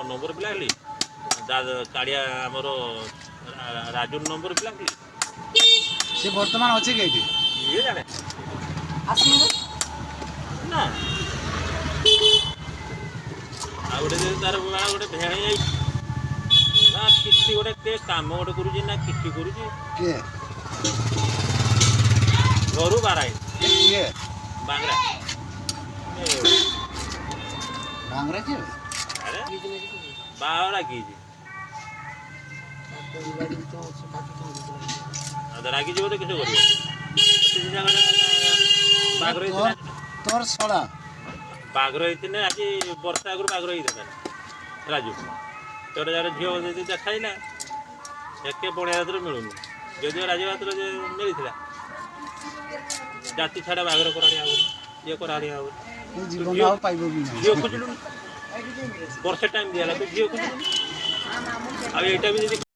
Number ପିଲା ହେଲି କାଳିଆ ଆମର ରାଜୁର ନମ୍ବର ପିଲା ହେଲି। ସେ ବର୍ତ୍ତମାନ ଅଛି କି ଏଇଠି? ଇଏ ଜାଣେ ଆସିବେ ନା ଆଉ ଗୋଟେ ଯଦି ତାର ଗୋଟେ ଭେଣେଇ ଯାଇଛି ନା କିଛି ଗୋଟେ କିଏ କାମ ଗୋଟେ କରୁଛି ନା କିଛି କରୁଛି କିଏ ଘରୁ ବାରାଇ କିଏ ବାଙ୍ଗରା ବାଙ୍ଗରା କିଏ ଆରେ ବାହାର ରାଗିଛି ରାଗିଛି ବୋଧେ କିଛି କରିବ ବାଘର ହେଇଥିଲା ତୋର ଶଳା ବାଘର ହେଇଥିଲେ ଆଜି ବର୍ଷା ଆଗରୁ ବାଘର ହେଇଥିଲା ରାଜୁ ଗୋଟେ ଯାହାର ଝିଅ ଯଦି ଦେଖାଇଲା ଏକେ ବଣିଆ ହାତରେ ମିଳୁନି ଯଦିଓ ରାଜୁ ହାତରେ ମିଳିଥିଲା ଜାତି ଛାଡ଼ା ବାଘର କରାଣି ହବନି ଇଏ କରାଣି ହବନି ଜୀବନ ଆଉ ପାଇବ ବି ନାହିଁ ଝିଅ ଖୋଜିଲୁନି ବର୍ଷେ ଟାଇମ୍ ଦିଆହେଲା ତୁ ଝିଅ ଖୋଜିଲୁନି ଆଉ ଏଇଟା ବି ଯଦି